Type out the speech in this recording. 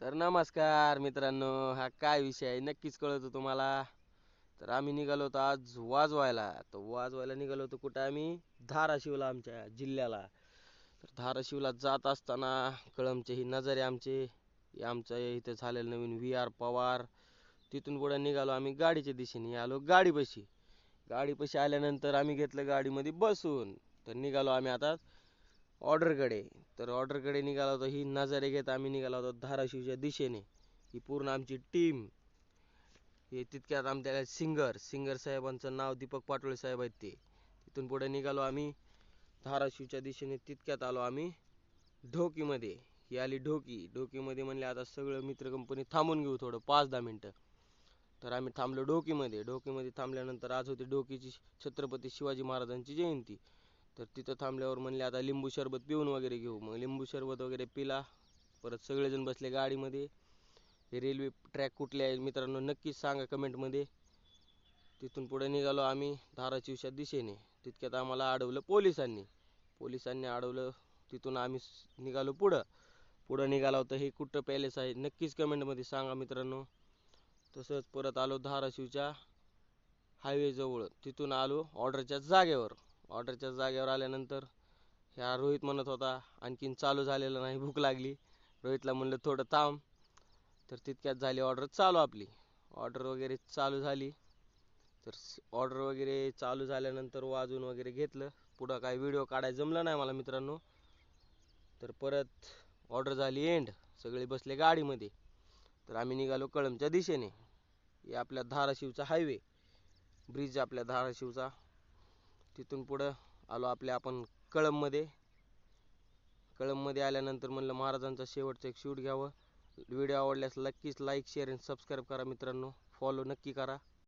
तर नमस्कार मित्रांनो, हा काय विषय आहे नक्कीच कळतो तुम्हाला. तर आम्ही निघालो होतो आज वाजवायला. तर वाजवायला निघालो होतो कुठं आम्ही? धाराशिवला, आमच्या जिल्ह्याला. तर धाराशिवला जात असताना कळमचे ही नजारे आमचे, हे आमचं इथं झालेलं नवीन VR पवार. तिथून पुढे निघालो आम्ही गाडीच्या दिशेने, आलो गाडीपाशी. गाडीपाशी आल्यानंतर आम्ही घेतलं गाडीमध्ये बसून. तर निघालो आम्ही आता ऑर्डरकडे. तर ऑर्डरकडे निघाला होता, ही नजारे घेत आम्ही निघाला होतो धाराशिवच्या दिशेने. ही पूर्ण आमची टीम. हे तितक्यात आमच्या सिंगर सिंगर साहेबांचं नाव दीपक पाटोळे साहेब आहेत ते. तिथून पुढे निघालो आम्ही धाराशिवच्या दिशेने. तितक्यात आलो आम्ही ढोकीमध्ये. ही आली ढोकी. ढोकीमध्ये म्हणले आता सगळं मित्र कंपनी थांबून घेऊ थोडं 5-10 मिनटं. तर आम्ही थांबलो ढोकीमध्ये. ढोकीमध्ये थांबल्यानंतर आज होती ढोकीची छत्रपती शिवाजी महाराजांची जयंती. तर तिथं थांबल्यावर म्हणले आता लिंबू सरबत पिऊन वगैरे घेऊ. मग लिंबू सरबत वगैरे पिला. परत सगळेजण बसले गाडीमध्ये. हे रेल्वे ट्रॅक कुठले आहे मित्रांनो नक्कीच सांगा कमेंटमध्ये. तिथून पुढे निघालो आम्ही धाराशिवच्या दिशेने. तितक्यात आम्हाला अडवलं पोलिसांनी. पोलिसांनी अडवलं. तिथून आम्ही निघालो पुढं. पुढं निघालो तर हे कुठं पॅलेस आहे नक्कीच कमेंटमध्ये सांगा मित्रांनो. तसंच परत आलो धाराशिवच्या हायवे जवळ. तिथून आलो ऑर्डरच्या जागेवर. ऑर्डरच्या जागेवर आल्यानंतर ह्या रोहित म्हणत होता आणखीन चालू झालेलं नाही, भूक लागली. रोहितला म्हणलं थोडं थांब. तर तितक्यात झाली ऑर्डर चालू आपली. ऑर्डर वगैरे चालू झाली. तर ऑर्डर वगैरे चालू झाल्यानंतर वाजून वगैरे घेतलं. पुढं काय व्हिडिओ काढायला जमलं नाही मला मित्रांनो. तर परत ऑर्डर झाली एंड. सगळे बसले गाडीमध्ये. तर आम्ही निघालो कळमच्या दिशेने. हे आपल्या धाराशिवचा हायवे ब्रिज आपल्या धाराशिवचा. तिथून पुढं आलो आपल्या आपण कळममध्ये. कळममध्ये आल्यानंतर म्हणलं महाराजांचा शेवटचं एक शूट घ्यावं. व्हिडिओ आवडल्यास नक्कीच लाईक शेअर आणि सबस्क्राईब करा मित्रांनो. फॉलो नक्की करा.